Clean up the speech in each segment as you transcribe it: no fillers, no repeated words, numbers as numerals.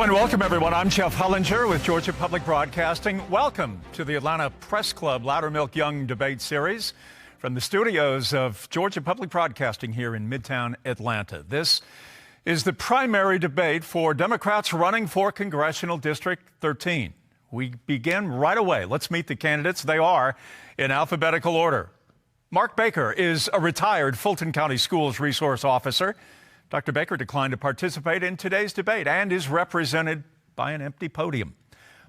Hello and welcome, everyone. I'm Jeff Hullinger with Georgia Public Broadcasting. Welcome to the Atlanta Press Club Loudermilk Young Debate Series from the studios of Georgia Public Broadcasting here in Midtown Atlanta. This is the primary debate for Democrats running for Congressional District 13. We begin right away. Let's meet the candidates. They are in alphabetical order. Mark Baker is a retired Fulton County Schools resource officer. Dr. Baker declined to participate in today's debate and is represented by an empty podium.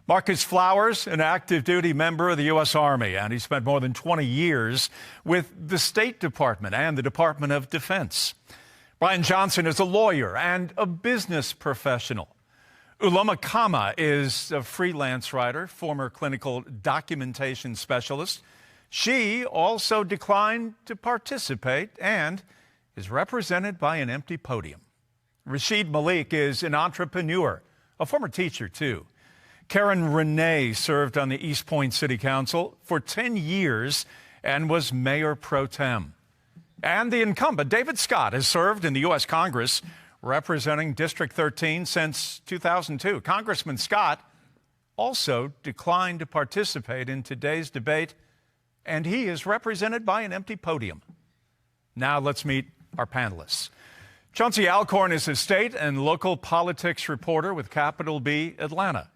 Marcus Flowers, an active duty member of the U.S. Army, and he spent more than 20 years with the State Department and the Department of Defense. Brian Johnson is a lawyer and a business professional. Uloma Kama is a freelance writer, former clinical documentation specialist. She also declined to participate and is represented by an empty podium. Rashid Malik is an entrepreneur, a former teacher too. Karen Renee served on the East Point City Council for 10 years and was mayor pro tem. And the incumbent, David Scott, has served in the U.S. Congress representing District 13 since 2002. Congressman Scott also declined to participate in today's debate, and he is represented by an empty podium. Now let's meet our panelists. Chauncey Alcorn is a state and local politics reporter with capital B, Atlanta.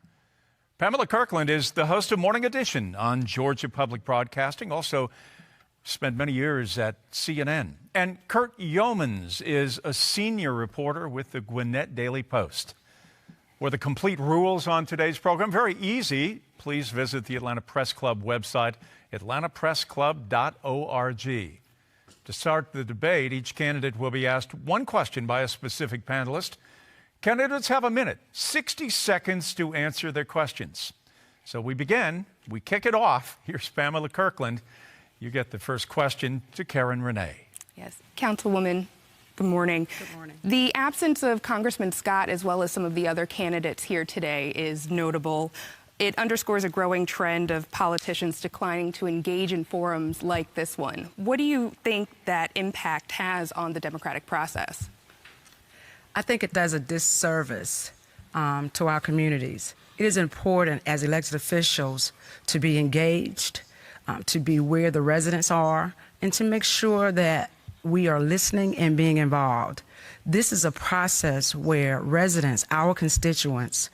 Pamela Kirkland is the host of Morning Edition on Georgia Public Broadcasting, also spent many years at CNN. And Kurt Yeomans is a senior reporter with the Gwinnett Daily Post. For the complete rules on today's program, very easy. Please visit the Atlanta Press Club website, atlantapressclub.org. To start the debate, each candidate will be asked one question by a specific panelist. Candidates have a minute, 60 seconds to answer their questions. So we kick it off. Here's Pamela Kirkland. You get the first question to Karen Renee. Yes, Councilwoman, good morning. Good morning. The absence of Congressman Scott, as well as some of the other candidates here today, is notable. It underscores a growing trend of politicians declining to engage in forums like this one. What do you think that impact has on the democratic process? I think it does a disservice to our communities. It is important as elected officials to be engaged, to be where the residents are, and to make sure that we are listening and being involved. This is a process where residents, our constituents,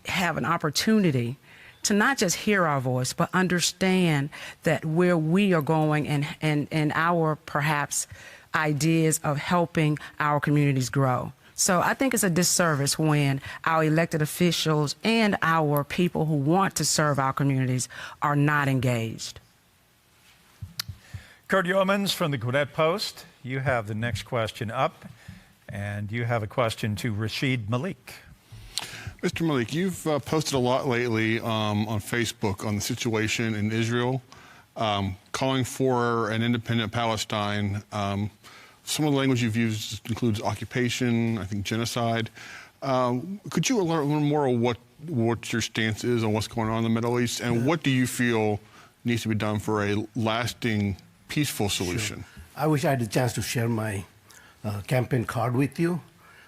have an opportunity to not just hear our voice, but understand that where we are going and our perhaps ideas of helping our communities grow. So I think it's a disservice when our elected officials and our people who want to serve our communities are not engaged. Kurt Yeomans from the Gwinnett Post, you have the next question up, and you have a question to Rashid Malik. Mr. Malik, you've posted a lot lately on Facebook on the situation in Israel, calling for an independent Palestine. Some of the language you've used includes occupation, I think genocide. Could you learn a little more of what your stance is on what's going on in the Middle East, and what do you feel needs to be done for a lasting, peaceful solution? Sure. I wish I had a chance to share my campaign card with you,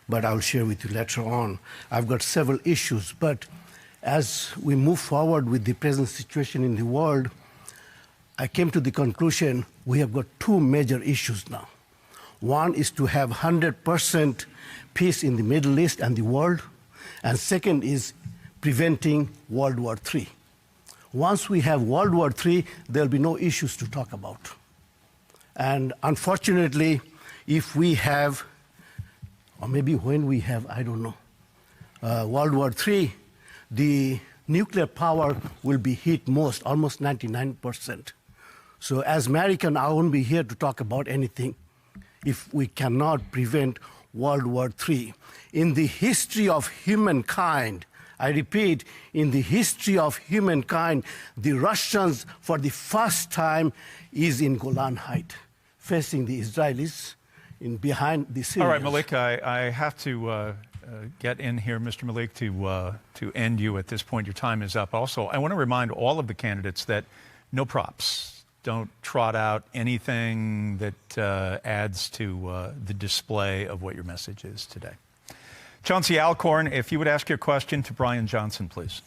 but I'll share with you later on. I've got several issues, but as we move forward with the present situation in the world, I came to the conclusion we have got two major issues now. One is to have 100% peace in the Middle East and the world, and second is preventing World War III. Once we have World War III, there'll be no issues to talk about. And unfortunately, if we have, or maybe when we have, I don't know, World War III, the nuclear power will be hit most, almost 99%. So as American, I won't be here to talk about anything if we cannot prevent World War III. In the history of humankind, I repeat, in the history of humankind, the Russians, for the first time, is in Golan Heights, facing the Israelis behind the Syrians. All right, Malik, I have to get in here, Mr. Malik, to end you at this point. Your time is up. Also, I want to remind all of the candidates that no props. Don't trot out anything that adds to the display of what your message is today. Chauncey Alcorn, if you would ask your question to Brian Johnson, please.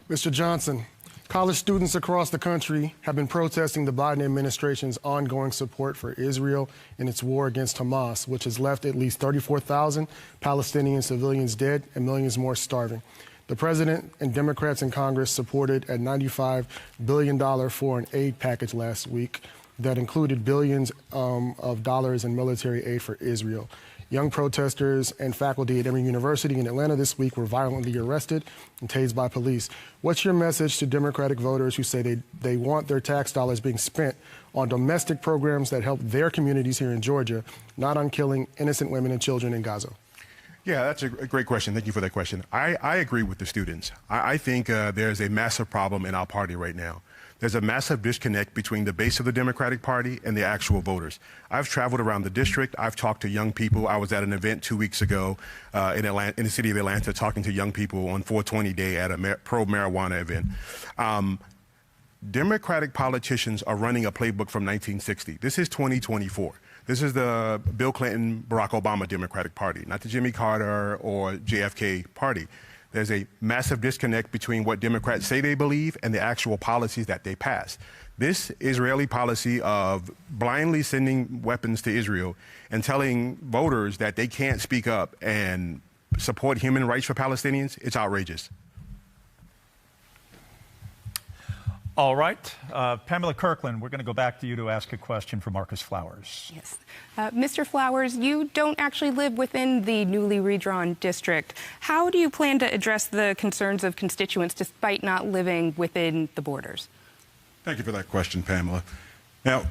Mr. Johnson, college students across the country have been protesting the Biden administration's ongoing support for Israel in its war against Hamas, which has left at least 34,000 Palestinian civilians dead and millions more starving. The president and Democrats in Congress supported a $95 billion foreign aid package last week that included billions of dollars in military aid for Israel. Young protesters and faculty at Emory University in Atlanta this week were violently arrested and tased by police. What's your message to Democratic voters who say they want their tax dollars being spent on domestic programs that help their communities here in Georgia, not on killing innocent women and children in Gaza? Yeah, that's a great question. Thank you for that question. I agree with the students. I think there's a massive problem in our party right now. There's a massive disconnect between the base of the Democratic Party and the actual voters. I've traveled around the district. I've talked to young people. I was at an event 2 weeks ago in the city of Atlanta talking to young people on 420 Day at a pro-marijuana event. Democratic politicians are running a playbook from 1960. This is 2024. This is the Bill Clinton, Barack Obama Democratic Party, not the Jimmy Carter or JFK party. There's a massive disconnect between what Democrats say they believe and the actual policies that they pass. This Israeli policy of blindly sending weapons to Israel and telling voters that they can't speak up and support human rights for Palestinians, it's outrageous. All right. Pamela Kirkland, we're going to go back to you to ask a question for Marcus Flowers. Yes. Mr. Flowers, you don't actually live within the newly redrawn district. How do you plan to address the concerns of constituents despite not living within the borders? Thank you for that question, Pamela. Now,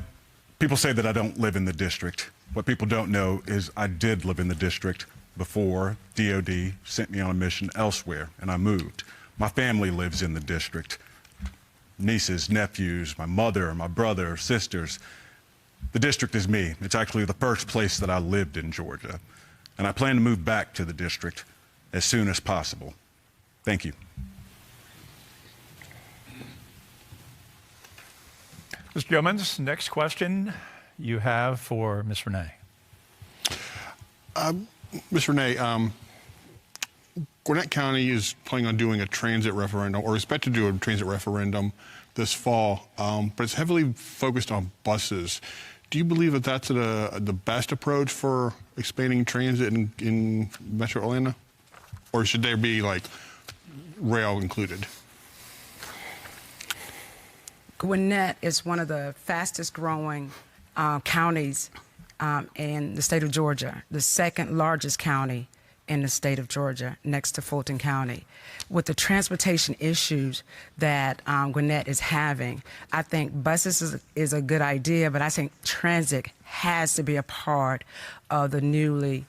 people say that I don't live in the district. What people don't know is I did live in the district before DOD sent me on a mission elsewhere, and I moved. My family lives in the district. Nieces, nephews, my mother, my brother, sisters. The district is me. It's actually the first place that I lived in Georgia. And I plan to move back to the district as soon as possible. Thank you. Mr. Gomez, next question you have for Ms. Renee. Ms. Renee, Gwinnett County is planning on doing a transit referendum, or expected to do a transit referendum this fall, but it's heavily focused on buses. Do you believe that that's the best approach for expanding transit in Metro Atlanta? Or should there be, like, rail included? Gwinnett is one of the fastest growing counties in the state of Georgia, the second largest county in the state of Georgia, next to Fulton County. With the transportation issues that Gwinnett is having, I think buses is a good idea, but I think transit has to be a part of the newly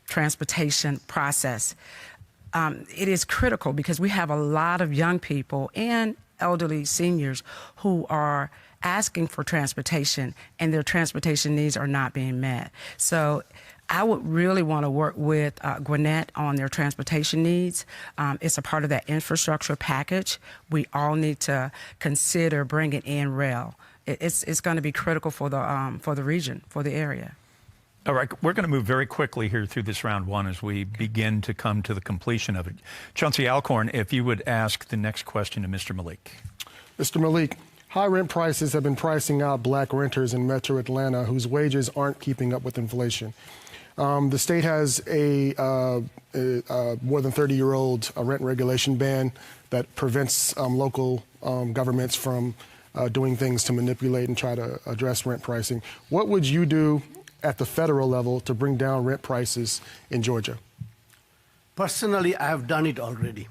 transportation process. It is critical because we have a lot of young people and elderly seniors who are asking for transportation, and their transportation needs are not being met. So I would really want to work with Gwinnett on their transportation needs. It's a part of that infrastructure package. We all need to consider bringing in rail. It's going to be critical for the region, for the area. All right, we're going to move very quickly here through this round one as we begin to come to the completion of it. Chauncey Alcorn, if you would ask the next question to Mr. Malik. Mr. Malik, high rent prices have been pricing out black renters in Metro Atlanta whose wages aren't keeping up with inflation. The state has a more than 30-year-old rent regulation ban that prevents local governments from doing things to manipulate and try to address rent pricing. What would you do at the federal level to bring down rent prices in Georgia? Personally, I have done it already.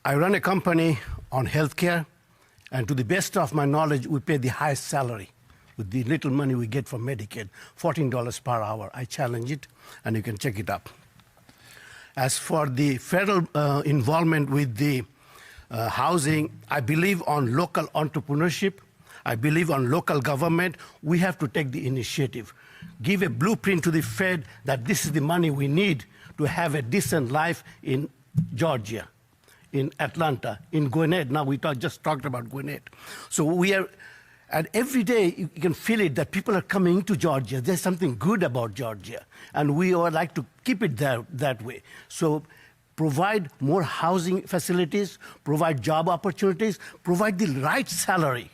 I run a company on healthcare, and to the best of my knowledge, we pay the highest salary. With the little money we get from Medicaid, $14 per hour. I challenge it, and you can check it up. As for the federal involvement with the housing, I believe on local entrepreneurship. I believe on local government. We have to take the initiative. Give a blueprint to the Fed that this is the money we need to have a decent life in Georgia, in Atlanta, in Gwinnett. Now we just talked about Gwinnett. So we are And every day you can feel it that people are coming to Georgia. There's something good about Georgia. And we would like to keep it that way. So provide more housing facilities, provide job opportunities, provide the right salary.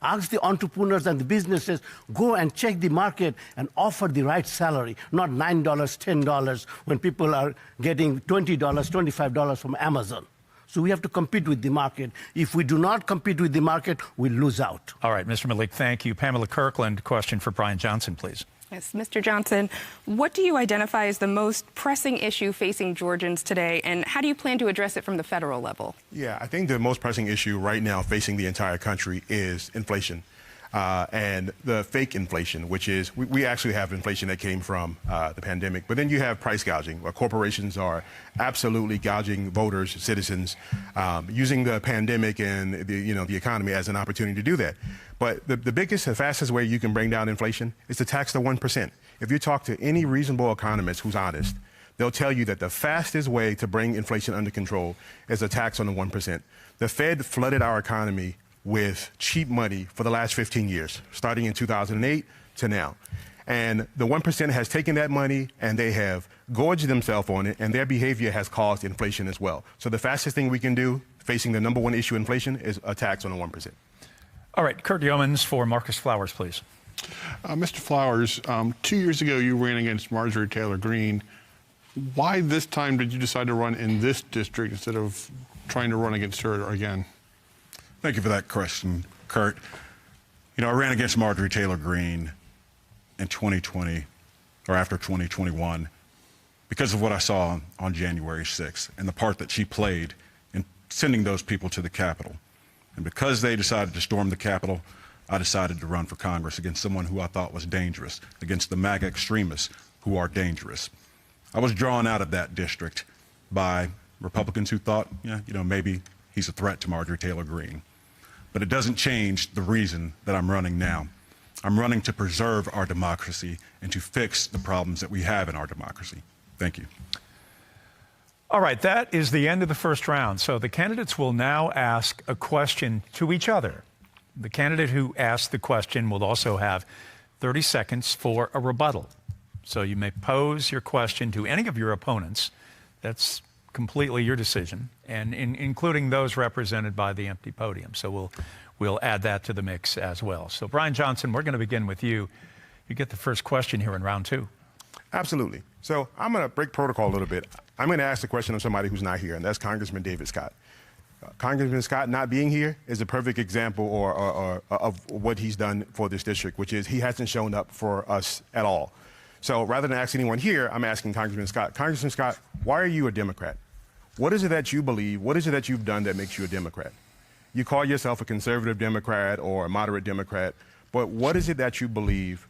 Ask the entrepreneurs and the businesses, go and check the market and offer the right salary, not $9, $10 when people are getting $20, $25 from Amazon. So we have to compete with the market. If we do not compete with the market, we lose out. All right, Mr. Malik, thank you. Pamela Kirkland, question for Brian Johnson, please. Yes, Mr. Johnson, what do you identify as the most pressing issue facing Georgians today, and how do you plan to address it from the federal level? Yeah, I think the most pressing issue right now facing the entire country is inflation. And the fake inflation, which is we actually have inflation that came from the pandemic. But then you have price gouging, where corporations are absolutely gouging voters, citizens, using the pandemic and the economy as an opportunity to do that. But the biggest and fastest way you can bring down inflation is to tax the 1%. If you talk to any reasonable economist who's honest, they'll tell you that the fastest way to bring inflation under control is a tax on the 1%. The Fed flooded our economy with cheap money for the last 15 years, starting in 2008 to now. And the 1% has taken that money and they have gorged themselves on it, and their behavior has caused inflation as well. So the fastest thing we can do facing the number one issue, inflation, is a tax on the 1%. All right, Kurt Yeomans for Marcus Flowers, please. Mr. Flowers, 2 years ago you ran against Marjorie Taylor Greene. Why this time did you decide to run in this district instead of trying to run against her again? Thank you for that question, Kurt. I ran against Marjorie Taylor Greene in 2020, or after 2021, because of what I saw on January 6th and the part that she played in sending those people to the Capitol. And because they decided to storm the Capitol, I decided to run for Congress against someone who I thought was dangerous, against the MAGA extremists who are dangerous. I was drawn out of that district by Republicans who thought, maybe he's a threat to Marjorie Taylor Greene. But it doesn't change the reason that I'm running now. I'm running to preserve our democracy and to fix the problems that we have in our democracy. Thank you. All right, that is the end of the first round. So the candidates will now ask a question to each other. The candidate who asks the question will also have 30 seconds for a rebuttal. So you may pose your question to any of your opponents. That's completely your decision, and including those represented by the empty podium. So we'll add that to the mix as well. So Brian Johnson, we're going to begin with you. You get the first question here in round two. Absolutely. So I'm going to break protocol a little bit. I'm going to ask the question of somebody who's not here, and that's Congressman David Scott. Congressman Scott not being here is a perfect example of what he's done for this district, which is he hasn't shown up for us at all. So rather than ask anyone here, I'm asking Congressman Scott. Congressman Scott, why are you a Democrat? What is it that you believe? What is it that you've done that makes you a Democrat? You call yourself a conservative Democrat or a moderate Democrat, but what is it that you believe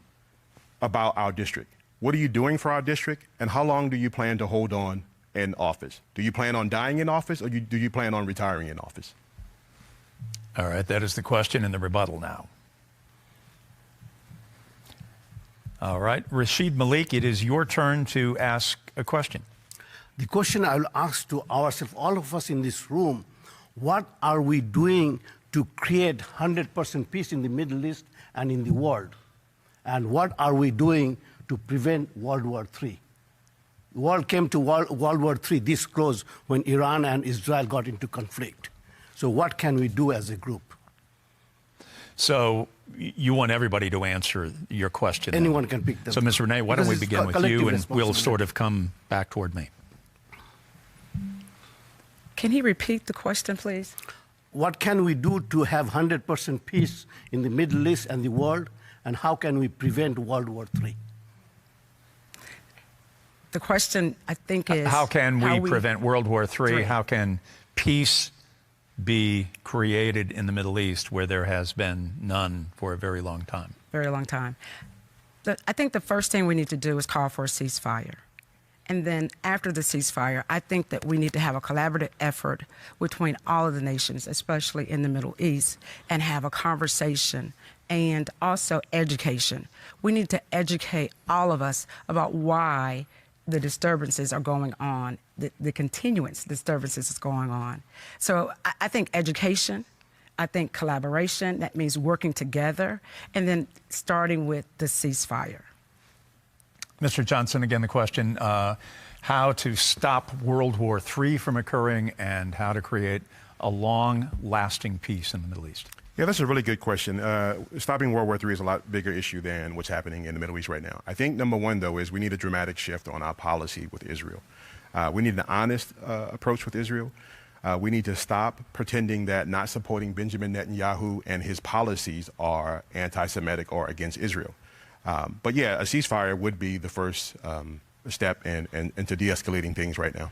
about our district? What are you doing for our district, and how long do you plan to hold on in office? Do you plan on dying in office, or do you plan on retiring in office? All right, that is the question and the rebuttal now. All right, Rashid Malik, it is your turn to ask a question. The question I will ask to ourselves, all of us in this room, what are we doing to create 100% peace in the Middle East and in the world? And what are we doing to prevent World War III? The world came to World War III this close when Iran and Israel got into conflict. So what can we do as a group? So you want everybody to answer your question. Anyone can pick them. So Ms. Renee, why don't we begin with you, and we'll sort of come back toward me. Can he repeat the question, please? What can we do to have 100% peace in the Middle East and the world, and how can we prevent World War III? The question, I think, is... How can we prevent World War III? How can peace be created in the Middle East where there has been none for a very long time? Very long time. I think the first thing we need to do is call for a ceasefire. And then after the ceasefire, I think that we need to have a collaborative effort between all of the nations, especially in the Middle East, and have a conversation and also education. We need to educate all of us about why the disturbances are going on, the continuance disturbances is going on. So I think education, I think collaboration, that means working together, and then starting with the ceasefire. Mr. Johnson, again, the question, how to stop World War III from occurring and how to create a long-lasting peace in the Middle East. Yeah, that's a really good question. Stopping World War III is a lot bigger issue than what's happening in the Middle East right now. I think number one, though, is we need a dramatic shift on our policy with Israel. We need an honest approach with Israel. We need to stop pretending that not supporting Benjamin Netanyahu and his policies are anti-Semitic or against Israel. But yeah, a ceasefire would be the first step into de-escalating things right now.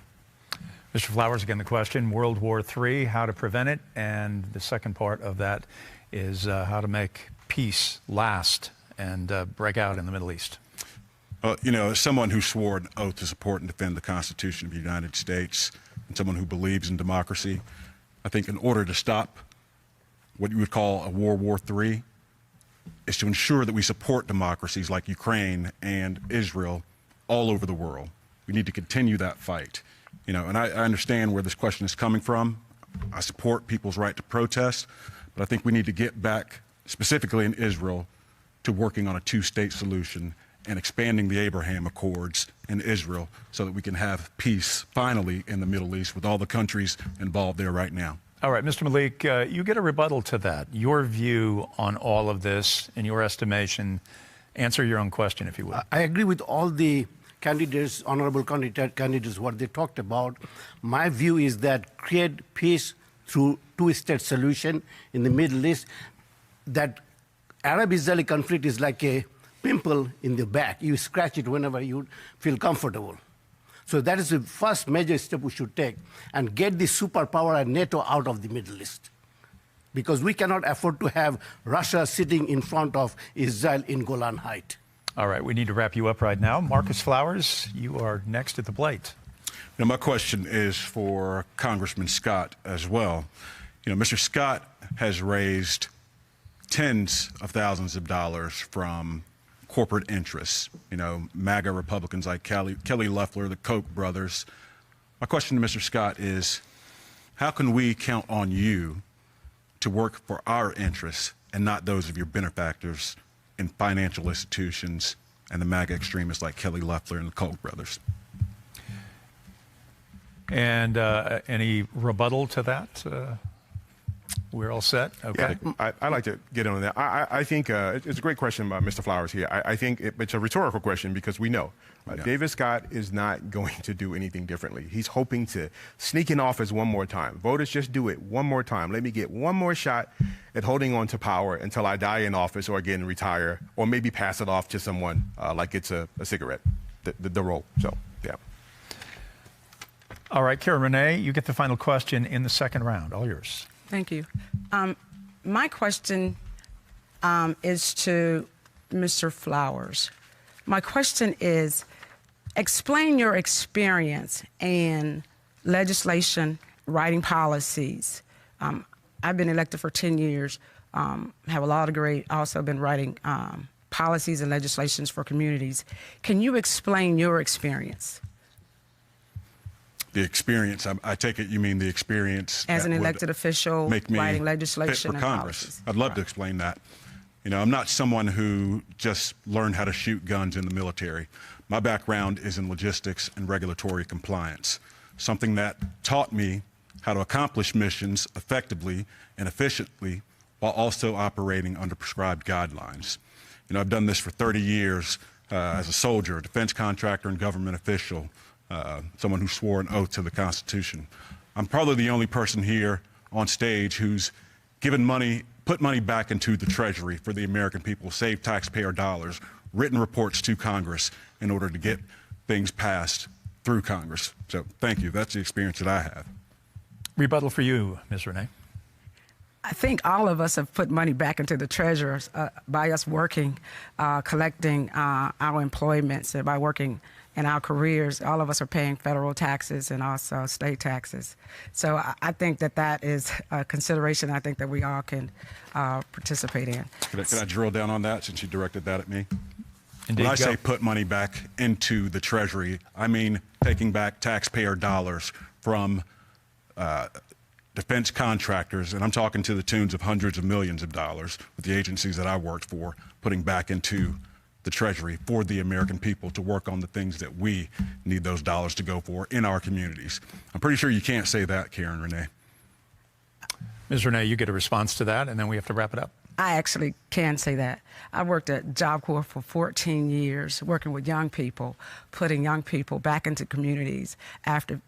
Mr. Flowers, again, the question, World War III, how to prevent it, and the second part of that is how to make peace last and break out in the Middle East. You know, as someone who swore an oath to support and defend the Constitution of the United States, and someone who believes in democracy, I think in order to stop what you would call a World War III, is to ensure that we support democracies like Ukraine and Israel all over the world. We need to continue that fight. You know, and I understand where this question is coming from. I support people's right to protest, but I think we need to get back, specifically in Israel, to working on a two-state solution and expanding the Abraham Accords in Israel so that we can have peace finally in the Middle East with all the countries involved there right now. All right, Mr. Malik, you get a rebuttal to that. Your view on all of this, in your estimation, answer your own question, if you would. I agree with all the candidates, honorable candidates, what they talked about. My view is that create peace through two-state solution in the Middle East. That Arab-Israeli conflict is like a pimple in the back. You scratch it whenever you feel comfortable. So that is the first major step we should take, and get the superpower and NATO out of the Middle East. Because we cannot afford to have Russia sitting in front of Israel in Golan Heights. All right, we need to wrap you up right now. Marcus Flowers, you are next at the plate. Now, my question is for Congressman Scott as well. You know, Mr. Scott has raised tens of thousands of dollars from corporate interests, you know, MAGA Republicans like Kelly Loeffler, the Koch brothers. My question to Mr. Scott is, how can we count on you to work for our interests and not those of your benefactors in financial institutions and the MAGA extremists like Kelly Loeffler and the Koch brothers? And any rebuttal to that? We're all set? Okay. Yeah, I'd like to get on that. I think it's a great question by Mr. Flowers here. I think it's a rhetorical question because we know David Scott is not going to do anything differently. He's hoping to sneak in office one more time. Voters, just do it one more time. Let me get one more shot at holding on to power until I die in office or again retire, or maybe pass it off to someone like it's a cigarette, the roll. So, yeah. All right, Karen Renee, you get the final question in the second round. All yours. Thank you. My question is to Mr. Flowers. My question is, explain your experience in legislation, writing policies. I've been elected for 10 years, have a law degree, also been writing policies and legislations for communities. Can you explain your experience? The experience, I take it you mean the experience as an elected official, make me writing legislation fit for and Congress. policies. I'd love to explain that. You know, I'm not someone who just learned how to shoot guns in the military. My background is in logistics and regulatory compliance, something that taught me how to accomplish missions effectively and efficiently while also operating under prescribed guidelines. You know, I've done this for 30 years as a soldier, a defense contractor, and government official. Someone who swore an oath to the Constitution. I'm probably the only person here on stage who's given money, put money back into the Treasury for the American people, saved taxpayer dollars, written reports to Congress in order to get things passed through Congress. So thank you. That's the experience that I have. Rebuttal for you, Ms. Renee. I think all of us have put money back into the treasurers by us working, collecting our employments, and by working in our careers. All of us are paying federal taxes and also state taxes. So I think that is a consideration I think that we all can participate in. Can I drill down on that since you directed that at me? Indeed, when I say put money back into the Treasury, I mean taking back taxpayer dollars from defense contractors, and I'm talking to the tunes of hundreds of millions of dollars with the agencies that I worked for, putting back into the Treasury for the American people to work on the things that we need those dollars to go for in our communities. I'm pretty sure you can't say that, Karen Renee. Ms. Renee, you get a response to that, and then we have to wrap it up. I actually can say that. I worked at Job Corps for 14 years, working with young people, putting young people back into communities after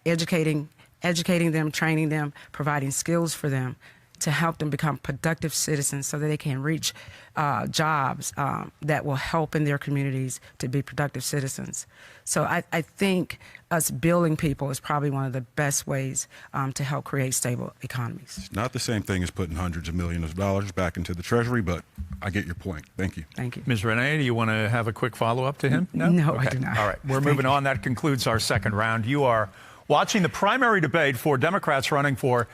educating them, training them, providing skills for them to help them become productive citizens so that they can reach jobs that will help in their communities to be productive citizens. So I think us building people is probably one of the best ways to help create stable economies. It's not the same thing as putting hundreds of millions of dollars back into the Treasury, but I get your point. Thank you. Thank you. Ms. Renee, do you want to have a quick follow-up to him? No, Okay. I do not. All right, we're moving on. That concludes our second round. You are watching the primary debate for Democrats running for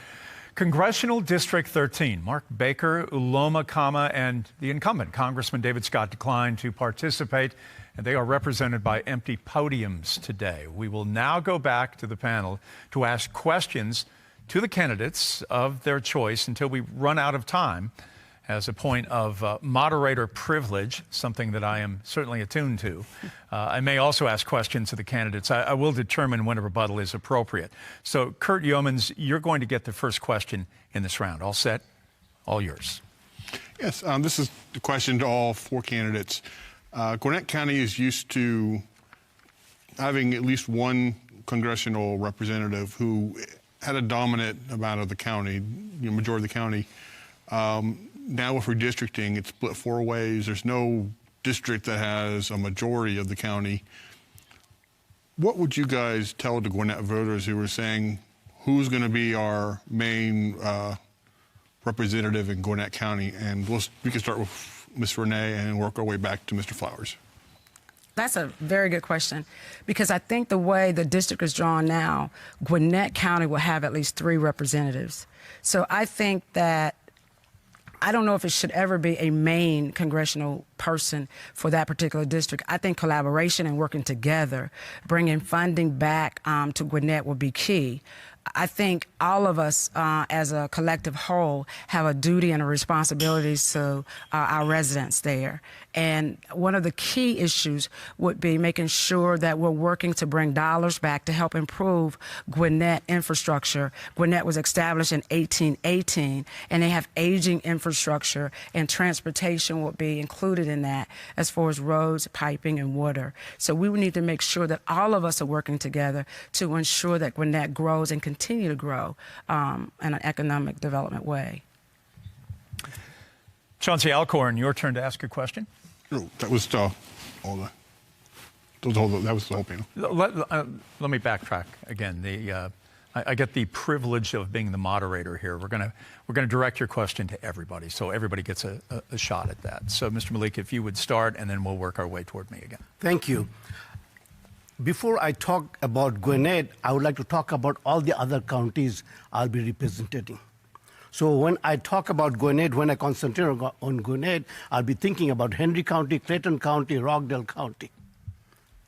Congressional District 13. Mark Baker, Uloma Kama, and the incumbent, Congressman David Scott, declined to participate, and they are represented by empty podiums today. We will now go back to the panel to ask questions to the candidates of their choice until we run out of time, as a point of moderator privilege, something that I am certainly attuned to. I may also ask questions of the candidates. I will determine when a rebuttal is appropriate. So, Kurt Yeomans, you're going to get the first question in this round. All set? All yours. Yes, this is the question to all four candidates. Gwinnett County is used to having at least one congressional representative who had a dominant amount of the county, majority of the county. Now with redistricting, it's split four ways. There's no district that has a majority of the county. What would you guys tell the Gwinnett voters who were saying, who's going to be our main representative in Gwinnett County? And we can start with Ms. Renee and work our way back to Mr. Flowers. That's a very good question, because I think the way the district is drawn now, Gwinnett County will have at least 3 representatives. So I think that I don't know if it should ever be a main congressional person for that particular district. I think collaboration and working together, bringing funding back to Gwinnett will be key. I think all of us as a collective whole have a duty and a responsibility to our residents there. And one of the key issues would be making sure that we're working to bring dollars back to help improve Gwinnett infrastructure. Gwinnett was established in 1818, and they have aging infrastructure, and transportation will be included in that as far as roads, piping, and water. So we would need to make sure that all of us are working together to ensure that Gwinnett grows and continue to grow in an economic development way. Chauncey Alcorn, your turn to ask a question. No, that was all the. That was the whole panel. Let me backtrack again. I get the privilege of being the moderator here. We're going to direct your question to everybody, so everybody gets a shot at that. So, Mr. Malik, if you would start, and then we'll work our way toward me again. Thank you. Before I talk about Gwinnett, I would like to talk about all the other counties I'll be representing. So when I talk about Gwinnett, when I concentrate on Gwinnett, I'll be thinking about Henry County, Clayton County, Rockdale County,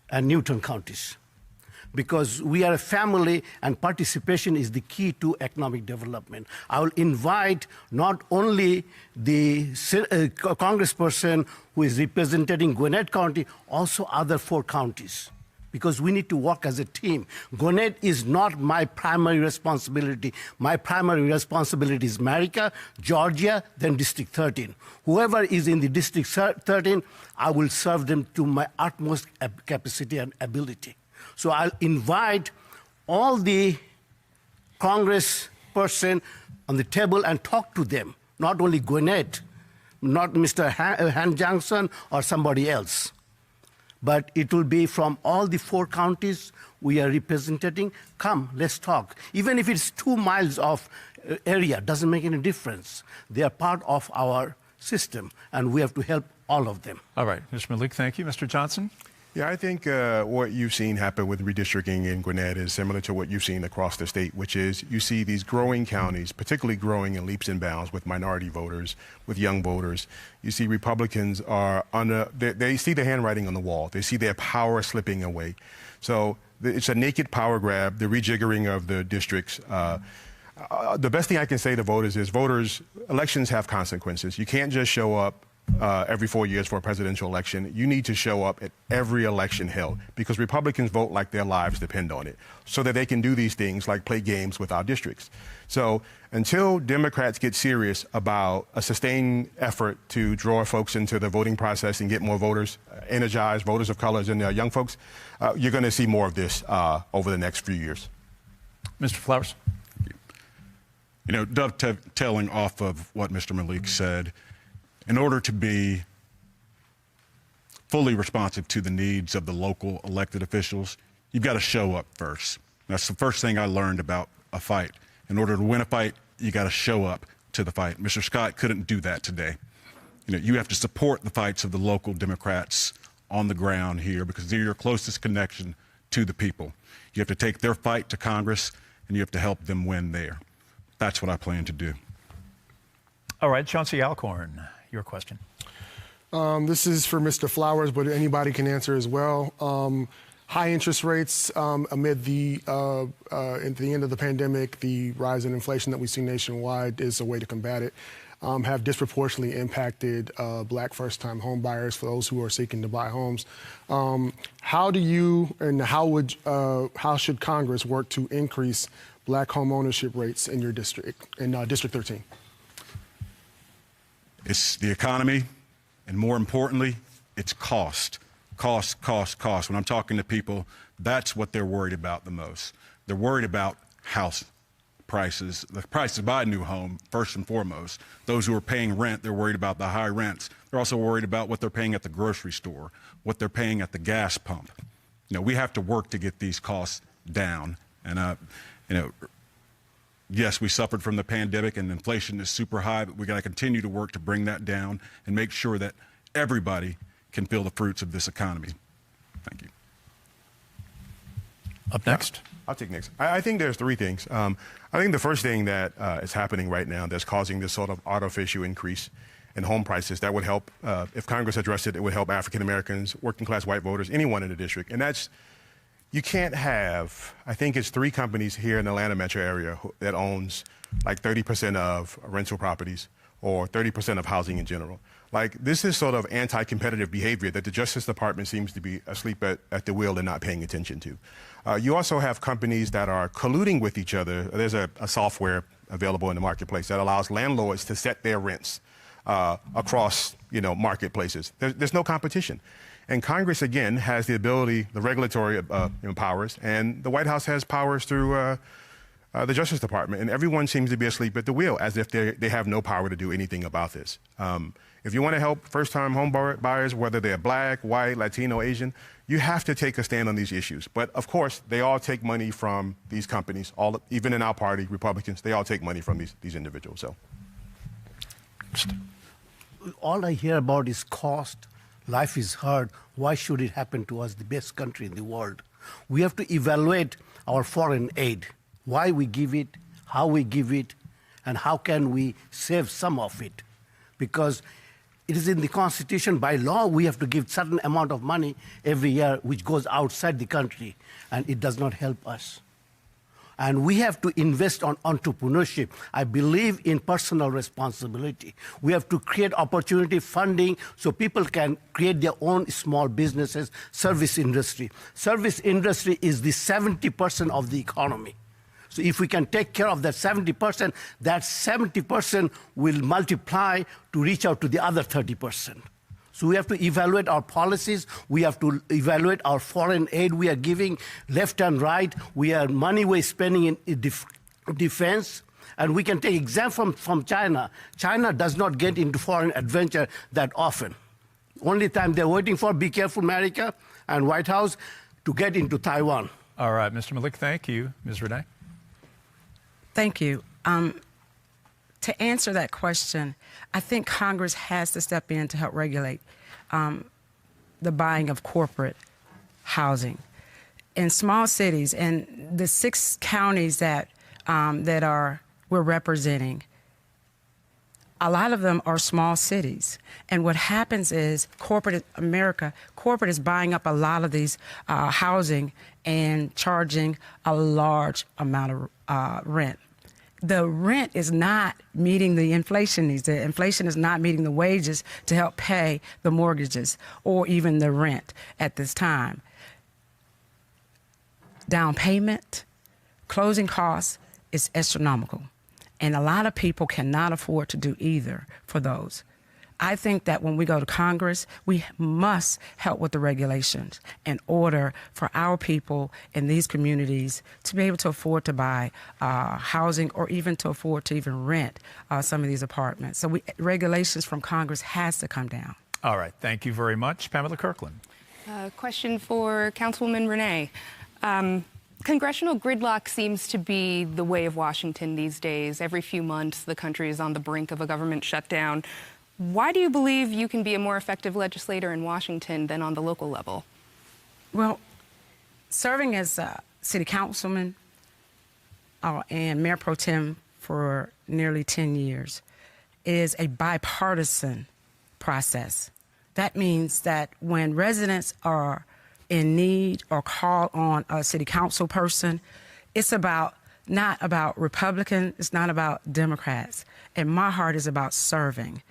and Newton counties. Because we are a family and participation is the key to economic development. I will invite not only the congressperson who is representing Gwinnett County, also other 4 counties, because we need to work as a team. Gwinnett is not my primary responsibility. My primary responsibility is Marietta, Georgia, then District 13. Whoever is in the District 13, I will serve them to my utmost capacity and ability. So I'll invite all the congressperson on the table and talk to them, not only Gwinnett, not Mr. Han Johnson or somebody else. But it will be from all the 4 counties we are representing. Come, let's talk. Even if it's 2 miles of area, doesn't make any difference. They are part of our system, and we have to help all of them. All right, Mr. Malik, thank you. Mr. Johnson? Yeah, I think what you've seen happen with redistricting in Gwinnett is similar to what you've seen across the state, which is you see these growing counties, particularly growing in leaps and bounds with minority voters, with young voters. You see Republicans are they see the handwriting on the wall. They see their power slipping away. So it's a naked power grab, the rejiggering of the districts. The best thing I can say to voters is elections have consequences. You can't just show up every 4 years for a presidential election. You need to show up at every election held because Republicans vote like their lives depend on it so that they can do these things like play games with our districts. So until Democrats get serious about a sustained effort to draw folks into the voting process and get more voters, energized voters of colors and young folks, you're going to see more of this over the next few years. Mr. Flowers. You know, dovetailing off of what Mr. Malik said, in order to be fully responsive to the needs of the local elected officials, you've got to show up first. That's the first thing I learned about a fight. In order to win a fight, you got to show up to the fight. Mr. Scott couldn't do that today. You know, you have to support the fights of the local Democrats on the ground here because they're your closest connection to the people. You have to take their fight to Congress and you have to help them win there. That's what I plan to do. All right, Chauncey Alcorn, your question. This is for Mr. Flowers, but anybody can answer as well. High interest rates amid at the end of the pandemic, the rise in inflation that we see nationwide is a way to combat it. Have disproportionately impacted Black first-time home buyers for those who are seeking to buy homes. How do you and how should Congress work to increase Black home ownership rates in your district, in District 13? It's the economy, and more importantly, it's cost. Cost. When I'm talking to people, that's what they're worried about the most. They're worried about house prices, the price to buy a new home, first and foremost. Those who are paying rent, they're worried about the high rents. They're also worried about what they're paying at the grocery store, what they're paying at the gas pump. You know, we have to work to get these costs down. And, you know, yes, we suffered from the pandemic and inflation is super high, but we got to continue to work to bring that down and make sure that everybody can feel the fruits of this economy. Thank you. Up next. I'll take next. I think there's three things. I think the first thing that is happening right now that's causing this sort of artificial increase in home prices that would help, if Congress addressed it, it would help African Americans, working class white voters, anyone in the district. And that's, you can't have, I think it's 3 companies here in the Atlanta metro area that owns like 30% of rental properties or 30% of housing in general. Like, this is sort of anti-competitive behavior that the Justice Department seems to be asleep at the wheel and not paying attention to. You also have companies that are colluding with each other. There's a software available in the marketplace that allows landlords to set their rents across, marketplaces. There's no competition. And Congress, again, has the ability, the regulatory powers, and the White House has powers through the Justice Department. And everyone seems to be asleep at the wheel, as if they have no power to do anything about this. If you want to help first-time home buyers, whether they're Black, white, Latino, Asian, you have to take a stand on these issues. But, of course, they all take money from these companies. Even in our party, Republicans, they all take money from these individuals. So, all I hear about is cost. Life is hard. Why should it happen to us, the best country in the world? We have to evaluate our foreign aid, why we give it, how we give it, and how can we save some of it. Because it is in the Constitution, by law, we have to give certain amount of money every year which goes outside the country, and it does not help us. And we have to invest on entrepreneurship. I believe in personal responsibility. We have to create opportunity funding so people can create their own small businesses, service industry. Service industry is the 70% of the economy. So if we can take care of that 70%, that 70% will multiply to reach out to the other 30%. So we have to evaluate our policies. We have to evaluate our foreign aid we are giving left and right. Money we're spending in defense. And we can take example from China. China does not get into foreign adventure that often. Only time they're waiting for, be careful, America and White House, to get into Taiwan. All right, Mr. Malik, thank you. Ms. Renee? Thank you. To answer that question, I think Congress has to step in to help regulate the buying of corporate housing. In small cities, and the 6 counties that we're representing, a lot of them are small cities. And what happens is corporate is buying up a lot of these housing and charging a large amount of rent. the rent is not meeting the inflation needs. The inflation is not meeting the wages to help pay the mortgages or even the rent at this time. Down payment, closing costs is astronomical. And a lot of people cannot afford to do either for those. I think that when we go to Congress, we must help with the regulations in order for our people in these communities to be able to afford to buy housing or even to afford to even rent some of these apartments. So regulations from Congress has to come down. All right. Thank you very much. Pamela Kirkland. Question for Councilwoman Renee. Congressional gridlock seems to be the way of Washington these days. Every few months, the country is on the brink of a government shutdown. Why do you believe you can be a more effective legislator in Washington than on the local level? Well, serving as a city councilman and mayor pro tem for nearly 10 years is a bipartisan process. That means that when residents are in need or call on a city council person, it's not about Republican, it's not about Democrats. And my heart is about serving.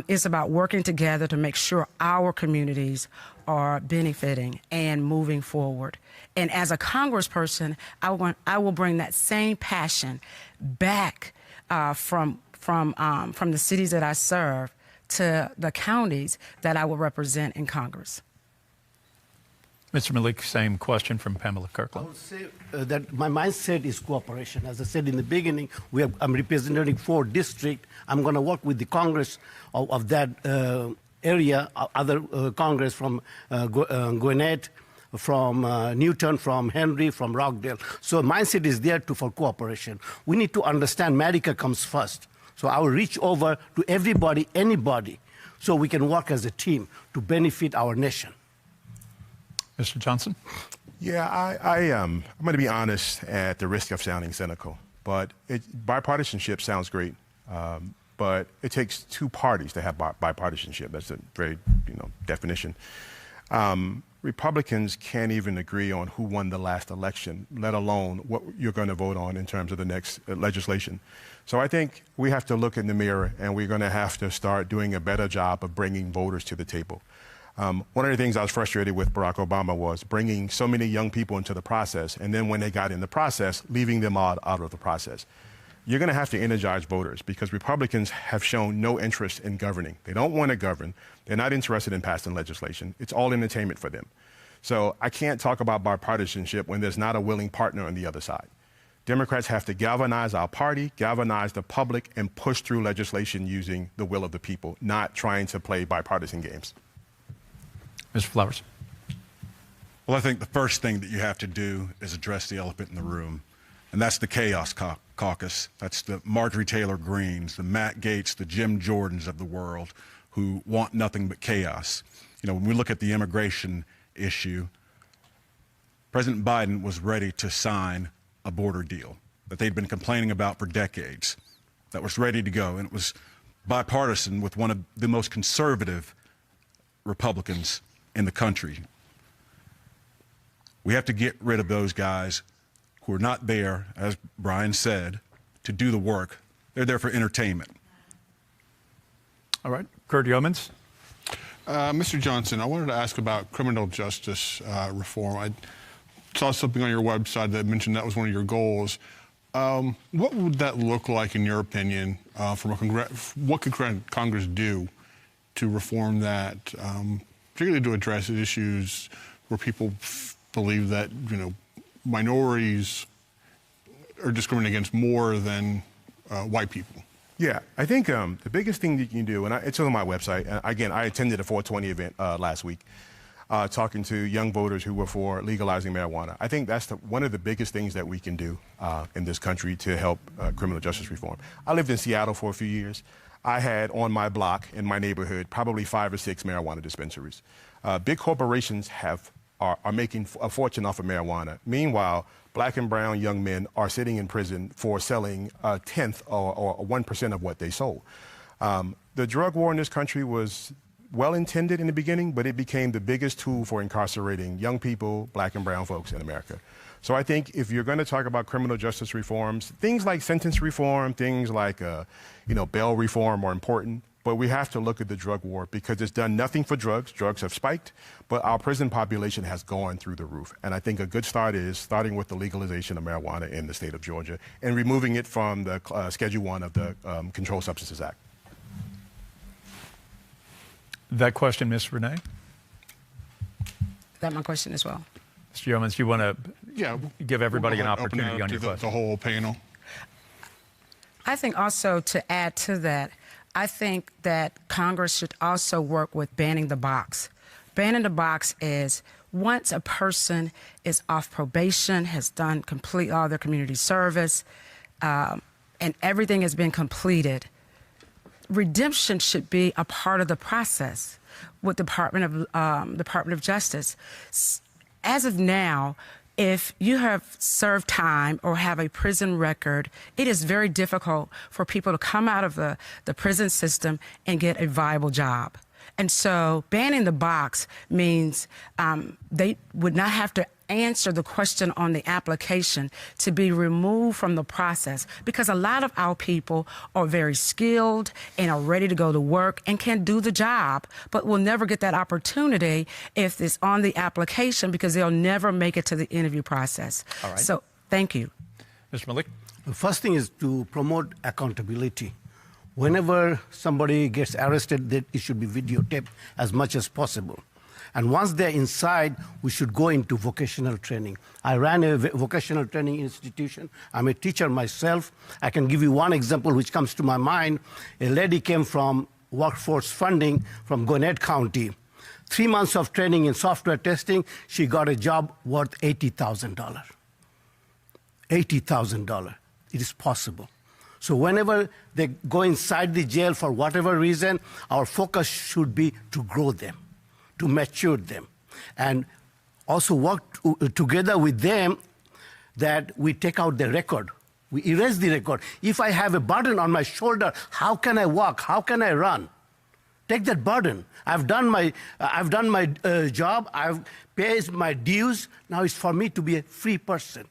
It's about working together to make sure our communities are benefiting and moving forward. And as a congressperson, I will bring that same passion back from the cities that I serve to the counties that I will represent in Congress. Mr. Malik, same question from Pamela Kirkland. I would say that my mindset is cooperation. As I said in the beginning, I'm representing 4 districts. I'm going to work with the Congress of that area, other Congress from Gwinnett, from Newton, from Henry, from Rockdale. So mindset is there for cooperation. We need to understand America comes first. So I will reach over to everybody, anybody, so we can work as a team to benefit our nation. Mr. Johnson? Yeah, I'm going to be honest at the risk of sounding cynical, but bipartisanship sounds great, but it takes 2 parties to have bipartisanship. That's a very, definition. Republicans can't even agree on who won the last election, let alone what you're going to vote on in terms of the next legislation. So I think we have to look in the mirror, and we're going to have to start doing a better job of bringing voters to the table. One of the things I was frustrated with Barack Obama was bringing so many young people into the process, and then when they got in the process, leaving them out of the process. You're going to have to energize voters because Republicans have shown no interest in governing. They don't want to govern. They're not interested in passing legislation. It's all entertainment for them. So I can't talk about bipartisanship when there's not a willing partner on the other side. Democrats have to galvanize our party, galvanize the public, and push through legislation using the will of the people, not trying to play bipartisan games. Mr. Flowers. Well, I think the first thing that you have to do is address the elephant in the room, and that's the chaos caucus. That's the Marjorie Taylor Greens, the Matt Gaetz, the Jim Jordans of the world who want nothing but chaos. When we look at the immigration issue, President Biden was ready to sign a border deal that they'd been complaining about for decades, that was ready to go, and it was bipartisan with one of the most conservative Republicans in the country. We have to get rid of those guys who are not there, as Brian said, to do the work. They're there for entertainment. All right. Kurt Yeomans. Mr. Johnson, I wanted to ask about criminal justice reform. I saw something on your website that mentioned that was one of your goals. What would that look like, in your opinion, what could Congress do to reform that, particularly to address issues where people believe that, minorities are discriminated against more than white people? Yeah, I think the biggest thing that you can do, and it's on my website. Again, I attended a 420 event last week, talking to young voters who were for legalizing marijuana. I think that's one of the biggest things that we can do in this country to help criminal justice reform. I lived in Seattle for a few years. I had on my block in my neighborhood probably 5 or 6 marijuana dispensaries. Big corporations are making a fortune off of marijuana. Meanwhile, black and brown young men are sitting in prison for selling a tenth or 1% of what they sold. The drug war in this country was well-intended in the beginning, but it became the biggest tool for incarcerating young people, black and brown folks in America. So I think if you're going to talk about criminal justice reforms, things like sentence reform, things like bail reform are important. But we have to look at the drug war because it's done nothing for drugs. Drugs have spiked, but our prison population has gone through the roof. And I think a good start is starting with the legalization of marijuana in the state of Georgia and removing it from the Schedule 1 of the Controlled Substances Act. That question, Ms. Renee? That's my question as well. Mr. Yeomans, you want to give everybody an opportunity on your question? The whole panel. I think also to add to that, I think that Congress should also work with banning the box. Banning the box is once a person is off probation, has done complete all their community service, and everything has been completed, redemption should be a part of the process with Department of Justice. As of now, if you have served time or have a prison record, it is very difficult for people to come out of the prison system and get a viable job. And so banning the box means they would not have to answer the question on the application to be removed from the process, because a lot of our people are very skilled and are ready to go to work and can do the job, but will never get that opportunity if it's on the application because they'll never make it to the interview process. All right. So thank you. Mr. Malik? The first thing is to promote accountability. Whenever somebody gets arrested, that it should be videotaped as much as possible. And once they're inside, we should go into vocational training. I ran a vocational training institution. I'm a teacher myself. I can give you one example which comes to my mind. A lady came from workforce funding from Gwinnett County. 3 months of training in software testing, she got a job worth $80,000. $80,000. It is possible. So whenever they go inside the jail for whatever reason, our focus should be to grow them, to mature them, and also work together with them that we take out the record. We erase the record. If I have a burden on my shoulder, how can I walk? How can I run? Take that burden. I've done my job. I've paid my dues. Now it's for me to be a free person.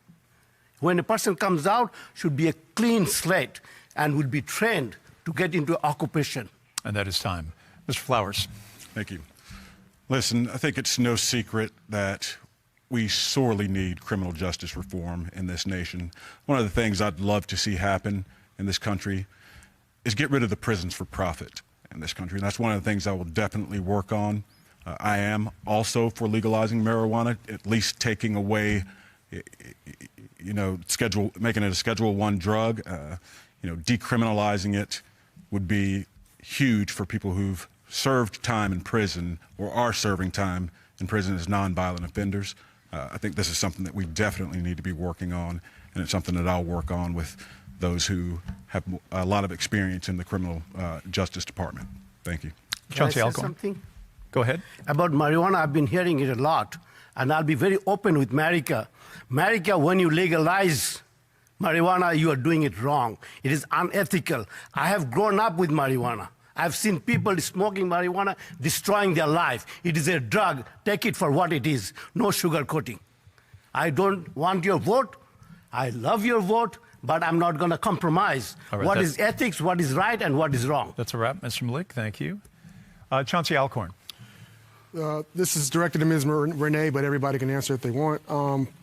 When a person comes out, should be a clean slate and will be trained to get into occupation. And that is time. Mr. Flowers. Thank you. Listen, I think it's no secret that we sorely need criminal justice reform in this nation. One of the things I'd love to see happen in this country is get rid of the prisons for profit in this country. And that's one of the things I will definitely work on. I am also for legalizing marijuana, at least taking away, making it a Schedule 1 drug. Decriminalizing it would be huge for people who've served time in prison or are serving time in prison as nonviolent offenders. I think this is something that we definitely need to be working on, and it's something that I'll work on with those who have a lot of experience in the criminal justice department. Thank you. Can I say something? Go ahead. About marijuana, I've been hearing it a lot, and I'll be very open with America. America, when you legalize marijuana, you are doing it wrong. It is unethical. I have grown up with marijuana. I've seen people smoking marijuana, destroying their life. It is a drug. Take it for what it is. No sugarcoating. I don't want your vote. I love your vote, but I'm not going to compromise. Right, what is ethics, what is right, and what is wrong. That's a wrap, Mr. Malik. Thank you. Chauncey Alcorn. This is directed to Ms. Renee, but everybody can answer if they want.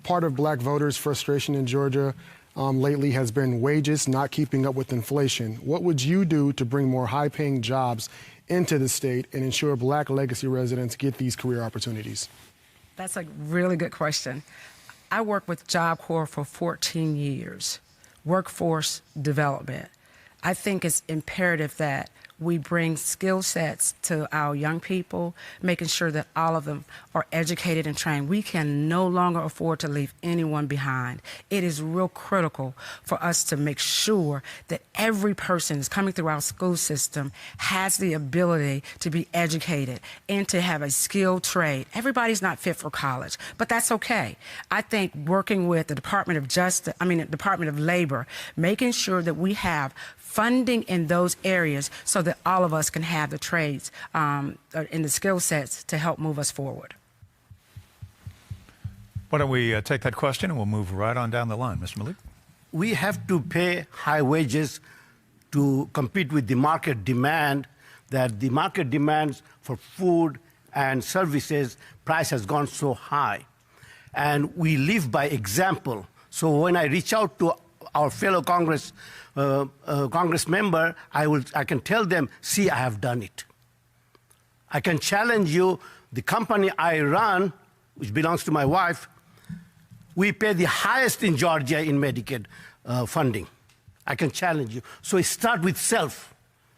Part of black voters' frustration in Georgia lately has been wages not keeping up with inflation. What would you do to bring more high-paying jobs into the state and ensure black legacy residents get these career opportunities? That's a really good question. I worked with Job Corps for 14 years, workforce development. I think it's imperative that we bring skill sets to our young people, making sure that all of them are educated and trained. We can no longer afford to leave anyone behind. It is real critical for us to make sure that every person is coming through our school system has the ability to be educated and to have a skilled trade. Everybody's not fit for college, but that's okay. I think working with the Department of Labor, making sure that we have funding in those areas so that all of us can have the trades and the skill sets to help move us forward. Why don't we take that question and we'll move right on down the line. Mr. Malik? We have to pay high wages to compete with the market demand, that the market demands for food and services, price has gone so high. And we live by example. So when I reach out to our fellow Congress member, I can tell them, see, I have done it. I can challenge you. The company I run, which belongs to my wife, we pay the highest in Georgia in Medicaid funding. I can challenge you. So start with self.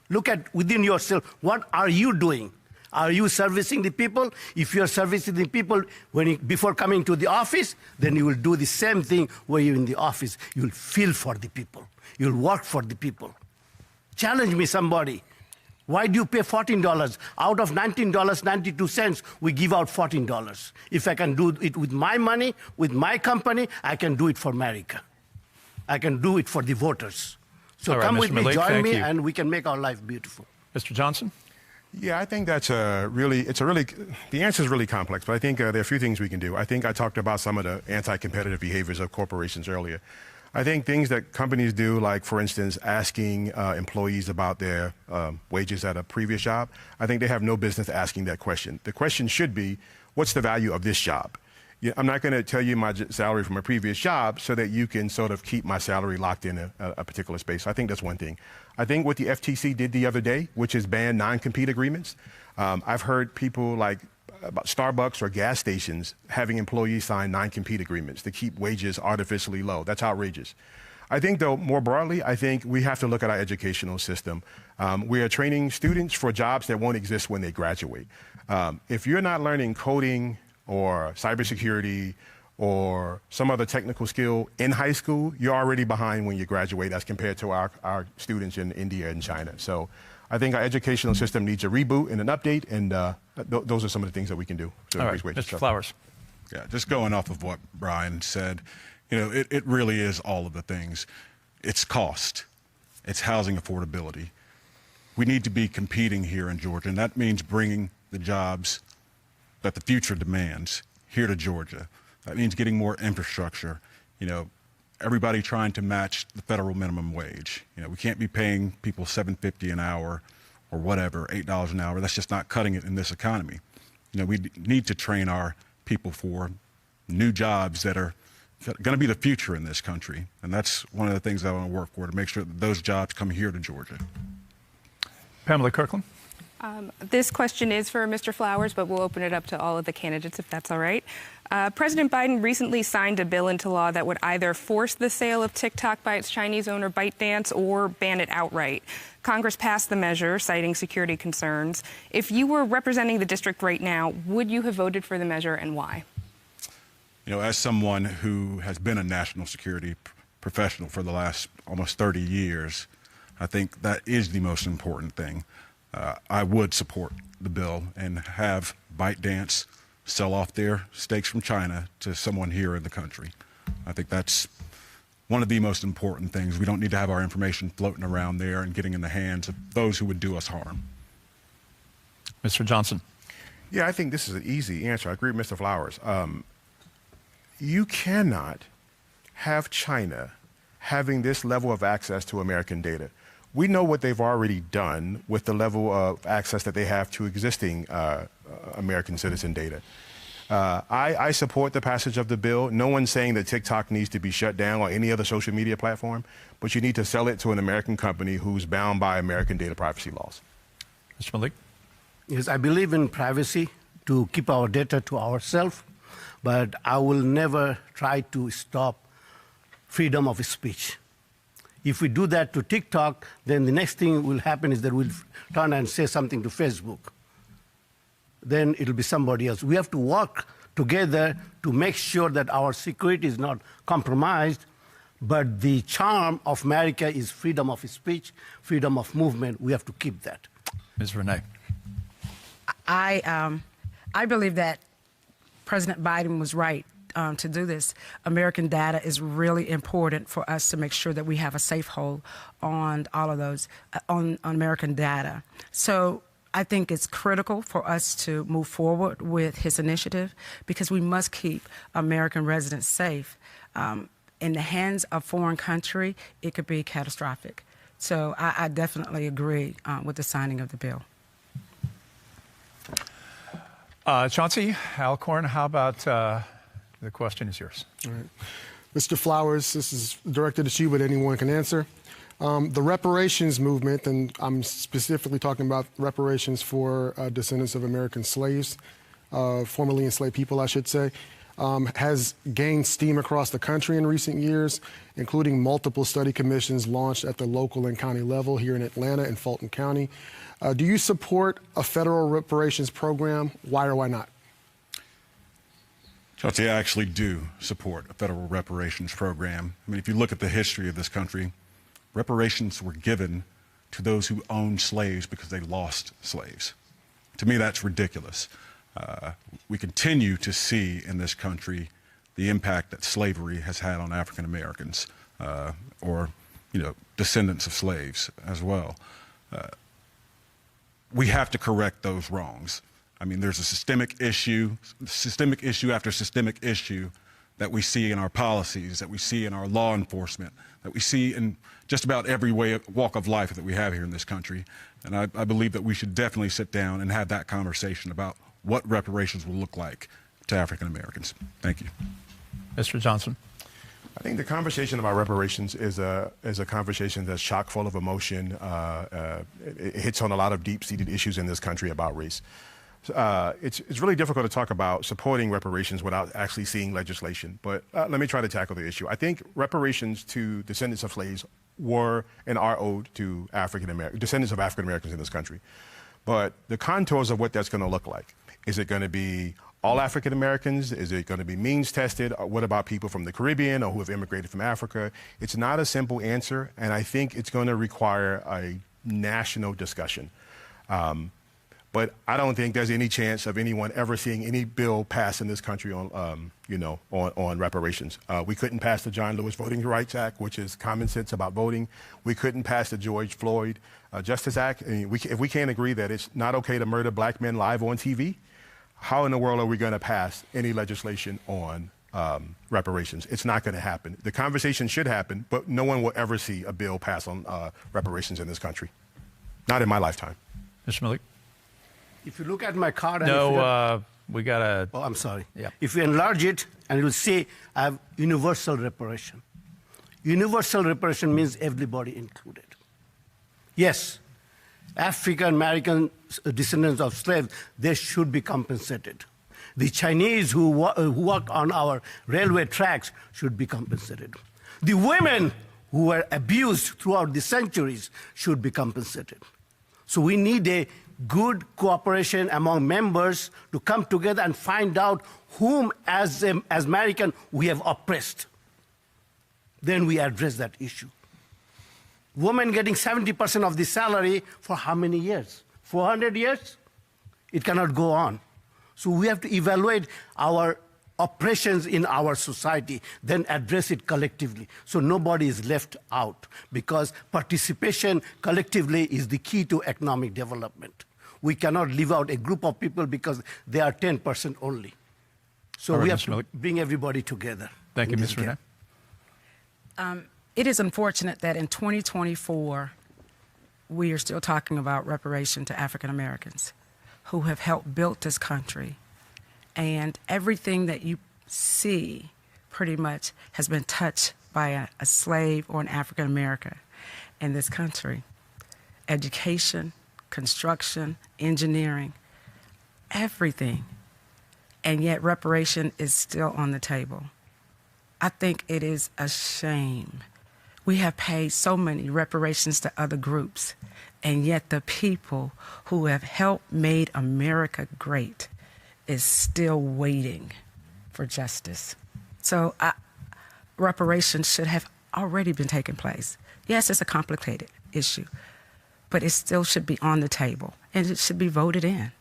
Look at within yourself. What are you doing? Are you servicing the people? If you're servicing the people before coming to the office, then you will do the same thing where you're in the office. You'll feel for the people. You'll work for the people. Challenge me, somebody. Why do you pay $14? Out of $19.92, we give out $14. If I can do it with my money, with my company, I can do it for America. I can do it for the voters. So come with me, join me, and we can make our life beautiful. Mr. Johnson? Yeah, I think that's the answer is really complex, but I think there are a few things we can do. I think I talked about some of the anti-competitive behaviors of corporations earlier. I think things that companies do, like, for instance, asking employees about their wages at a previous job, I think they have no business asking that question. The question should be, what's the value of this job? I'm not going to tell you my salary from a previous job so that you can sort of keep my salary locked in a particular space. I think that's one thing. I think what the FTC did the other day, which is ban non-compete agreements, I've heard people like about Starbucks or gas stations having employees sign non-compete agreements to keep wages artificially low. That's outrageous. I think, though, more broadly, I think we have to look at our educational system. We are training students for jobs that won't exist when they graduate. If you're not learning coding or cybersecurity or some other technical skill in high school, you're already behind when you graduate as compared to our students in India and China. So I think our educational system needs a reboot and an update, and those are some of the things that we can do. All right, Mr. Flowers. Yeah, just going off of what Brian said, you know, it really is all of the things. It's cost. It's housing affordability. We need to be competing here in Georgia, and that means bringing the jobs that the future demands here to Georgia. That means getting more infrastructure. You know, everybody trying to match the federal minimum wage. You know, we can't be paying people $7.50 an hour or whatever, $8 an hour. That's just not cutting it in this economy. You know, we need to train our people for new jobs that are going to be the future in this country. And that's one of the things I want to work for, to make sure that those jobs come here to Georgia. Pamela Kirkland. This question is for Mr. Flowers, but we'll open it up to all of the candidates if that's all right. President Biden recently signed a bill into law that would either force the sale of TikTok by its Chinese owner ByteDance or ban it outright. Congress passed the measure, citing security concerns. If you were representing the district right now, would you have voted for the measure, and why? You know, as someone who has been a national security professional for the last almost 30 years, I think that is the most important thing. I would support the bill and have ByteDance sell off their stakes from China to someone here in the country. I think that's one of the most important things. We don't need to have our information floating around there and getting in the hands of those who would do us harm. Mr. Johnson. Yeah, I think this is an easy answer. I agree with Mr. Flowers. You cannot have China having this level of access to American data. We know what they've already done with the level of access that they have to existing American citizen data. I support the passage of the bill. No one's saying that TikTok needs to be shut down or any other social media platform, but you need to sell it to an American company who's bound by American data privacy laws. Mr. Malik? Yes, I believe in privacy, to keep our data to ourselves, but I will never try to stop freedom of speech. If we do that to TikTok, then the next thing will happen is that we'll turn and say something to Facebook. Then it'll be somebody else. We have to work together to make sure that our security is not compromised, but the charm of America is freedom of speech, freedom of movement. We have to keep that. Ms. Renee. I believe that President Biden was right to do this. American data is really important for us to make sure that we have a safe hold on all of those, on American data. So I think it's critical for us to move forward with his initiative because we must keep American residents safe. In the hands of foreign country, it could be catastrophic. So I definitely agree with the signing of the bill. Chauncey Alcorn, how about the question is yours? All right. Mr. Flowers, this is directed at you, but anyone can answer. The reparations movement, and I'm specifically talking about reparations for descendants of American slaves, formerly enslaved people, I should say, has gained steam across the country in recent years, including multiple study commissions launched at the local and county level here in Atlanta and Fulton County. Do you support a federal reparations program? Why or why not? Chauncey, I actually do support a federal reparations program. I mean, if you look at the history of this country, reparations were given to those who owned slaves because they lost slaves. To me, that's ridiculous. We continue to see in this country the impact that slavery has had on African Americans, or descendants of slaves as well. We have to correct those wrongs. I mean, there's a systemic issue after systemic issue that we see in our policies, that we see in our law enforcement, that we see in just about every walk of life that we have here in this country. And I believe that we should definitely sit down and have that conversation about what reparations will look like to African Americans. Thank you. Mr. Johnson. I think the conversation about reparations is a conversation that's chock full of emotion. It hits on a lot of deep-seated issues in this country about race. It's really difficult to talk about supporting reparations without actually seeing legislation. But let me try to tackle the issue. I think reparations to descendants of slaves were and are owed to descendants of African Americans in this country. But the contours of what that's going to look like. Is it going to be all African Americans? Is it going to be means tested? What about people from the Caribbean or who have immigrated from Africa? It's not a simple answer, and I think it's going to require a national discussion. But I don't think there's any chance of anyone ever seeing any bill passed in this country on reparations. We couldn't pass the John Lewis Voting Rights Act, which is common sense about voting. We couldn't pass the George Floyd Justice Act. I mean, if we can't agree that it's not okay to murder black men live on TV, how in the world are we going to pass any legislation on reparations? It's not going to happen. The conversation should happen, but no one will ever see a bill pass on reparations in this country. Not in my lifetime. Mr. Malik? If you look at my card... we got to... Oh, I'm sorry. Yeah. If you enlarge it, and it will say, I have universal reparation. Universal reparation means everybody included. Yes, African American descendants of slaves, they should be compensated. The Chinese who work on our railway tracks should be compensated. The women who were abused throughout the centuries should be compensated. So we need a good cooperation among members to come together and find out whom, as American, we have oppressed. Then we address that issue. Women getting 70% of the salary for how many years? 400 years? It cannot go on. So we have to evaluate our oppressions in our society, then address it collectively. So nobody is left out, because participation collectively is the key to economic development. We cannot leave out a group of people because they are 10% only. So we have to bring everybody together. Thank you, Ms. Renee. It is unfortunate that in 2024, we are still talking about reparation to African Americans who have helped build this country. And everything that you see pretty much has been touched by a slave or an African American in this country. Education, construction, engineering, everything. And yet reparation is still on the table. I think it is a shame. We have paid so many reparations to other groups, and yet the people who have helped made America great is still waiting for justice. So reparations should have already been taking place. Yes, it's a complicated issue, but it still should be on the table, and it should be voted in.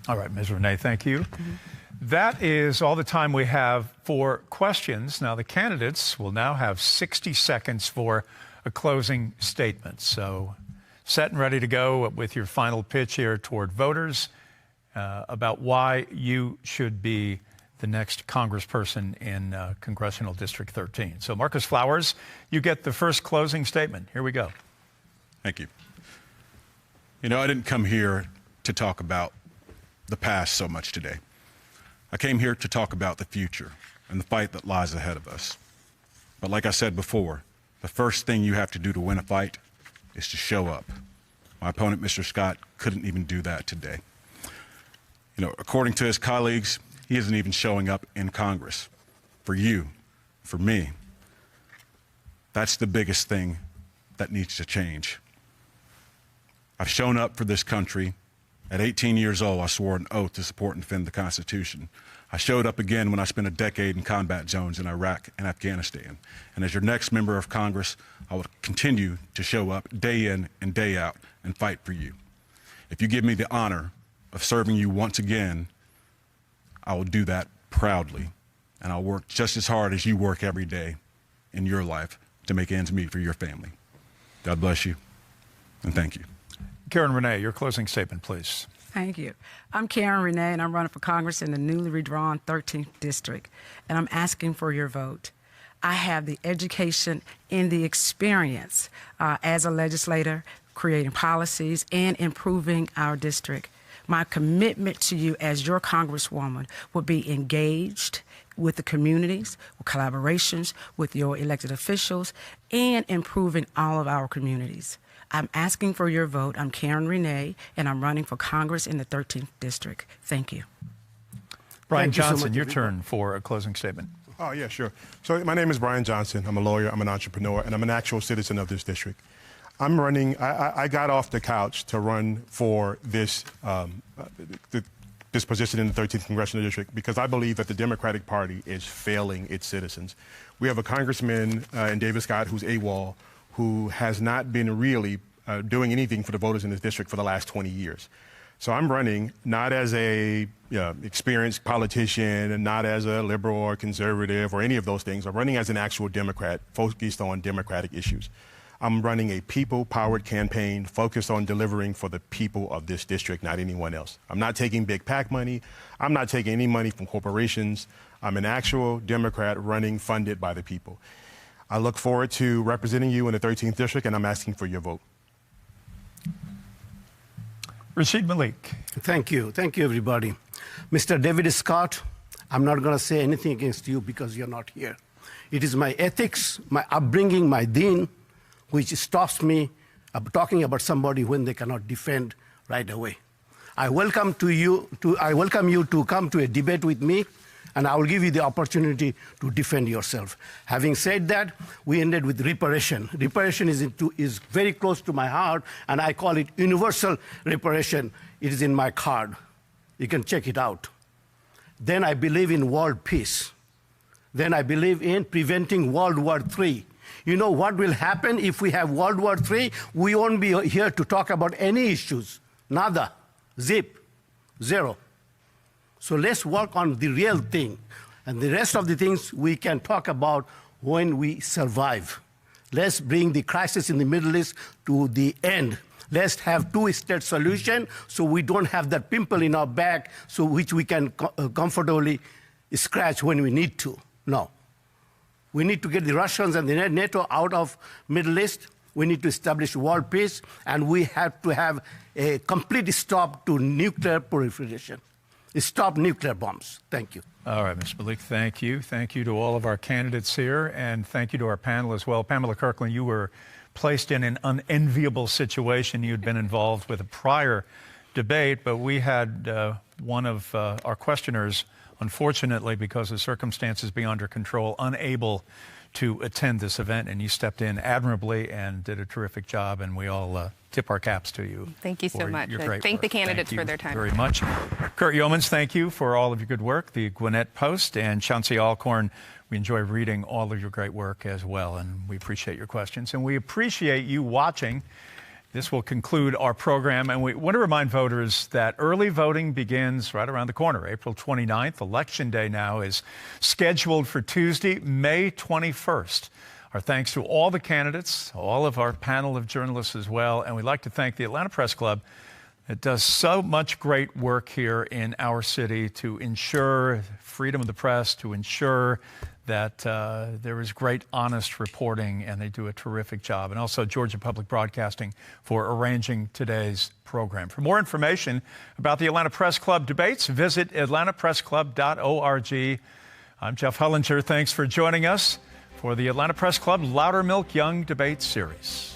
All right, Ms. Renee, thank you. Mm-hmm. That is all the time we have for questions. Now, the candidates will now have 60 seconds for a closing statement. So set and ready to go with your final pitch here toward voters about why you should be the next congressperson in Congressional District 13. So, Marcus Flowers, you get the first closing statement. Here we go. Thank you. You know, I didn't come here to talk about the past so much today. I came here to talk about the future and the fight that lies ahead of us. But like I said before, the first thing you have to do to win a fight is to show up. My opponent, Mr. Scott, couldn't even do that today. You know, according to his colleagues, he isn't even showing up in Congress. For you, for me, that's the biggest thing that needs to change. I've shown up for this country. At 18 years old, I swore an oath to support and defend the Constitution. I showed up again when I spent a decade in combat zones in Iraq and Afghanistan. And as your next member of Congress, I will continue to show up day in and day out and fight for you. If you give me the honor of serving you once again, I will do that proudly. And I'll work just as hard as you work every day in your life to make ends meet for your family. God bless you, and thank you. Karen Renee, your closing statement, please. Thank you. I'm Karen Renee, and I'm running for Congress in the newly redrawn 13th District, and I'm asking for your vote. I have the education and the experience as a legislator, creating policies and improving our district. My commitment to you as your Congresswoman would be engaged with the communities, with collaborations with your elected officials, and improving all of our communities. I'm asking for your vote. I'm Karen Renee, and I'm running for Congress in the 13th District. Thank you. Brian Johnson, your turn for a closing statement. Oh, yeah, sure. So my name is Brian Johnson. I'm a lawyer, I'm an entrepreneur, and I'm an actual citizen of this district. I'm running, I got off the couch to run for this, this position in the 13th Congressional District because I believe that the Democratic Party is failing its citizens. We have a congressman in David Scott who's AWOL, who has not been really doing anything for the voters in this district for the last 20 years. So I'm running not as a experienced politician and not as a liberal or conservative or any of those things. I'm running as an actual Democrat focused on democratic issues. I'm running a people-powered campaign focused on delivering for the people of this district, not anyone else. I'm not taking big PAC money. I'm not taking any money from corporations. I'm an actual Democrat running funded by the people. I look forward to representing you in the 13th District, and I'm asking for your vote. Rashid Malik. Thank you. Thank you, everybody. Mr. David Scott, I'm not going to say anything against you because you're not here. It is my ethics, my upbringing, my deen, which stops me talking about somebody when they cannot defend right away. I welcome you to come to a debate with me, and I will give you the opportunity to defend yourself. Having said that, we ended with reparation. Reparation is very close to my heart, and I call it universal reparation. It is in my card. You can check it out. Then I believe in world peace. Then I believe in preventing World War III. You know what will happen if we have World War III? We won't be here to talk about any issues. Nada. Zip. Zero. So let's work on the real thing. And the rest of the things we can talk about when we survive. Let's bring the crisis in the Middle East to the end. Let's have two-state solution so we don't have that pimple in our back so which we can comfortably scratch when we need to. No. We need to get the Russians and the NATO out of Middle East. We need to establish world peace, and we have to have a complete stop to nuclear proliferation. Stop nuclear bombs. Thank you. All right, Mr. Malik, thank you. Thank you to all of our candidates here, and thank you to our panel as well. Pamela Kirkland, you were placed in an unenviable situation. You'd been involved with a prior debate, but we had one of our questioners, unfortunately, because of circumstances beyond her control, unable to attend this event, and you stepped in admirably and did a terrific job, and we all tip our caps to you. Thank you so much. I thank the candidates for their time. Very much. Kurt Yeomans, thank you for all of your good work. The Gwinnett Post and Chauncey Alcorn, we enjoy reading all of your great work as well, and we appreciate your questions, and we appreciate you watching. This will conclude our program, and we want to remind voters that early voting begins right around the corner. April 29th, Election Day now, is scheduled for Tuesday, May 21st. Our thanks to all the candidates, all of our panel of journalists as well, and we'd like to thank the Atlanta Press Club. It does so much great work here in our city to ensure freedom of the press, to ensure that there is great, honest reporting, and they do a terrific job. And also Georgia Public Broadcasting for arranging today's program. For more information about the Atlanta Press Club debates, visit atlantapressclub.org. I'm Jeff Hullinger. Thanks for joining us for the Atlanta Press Club Loudermilk Young Debate Series.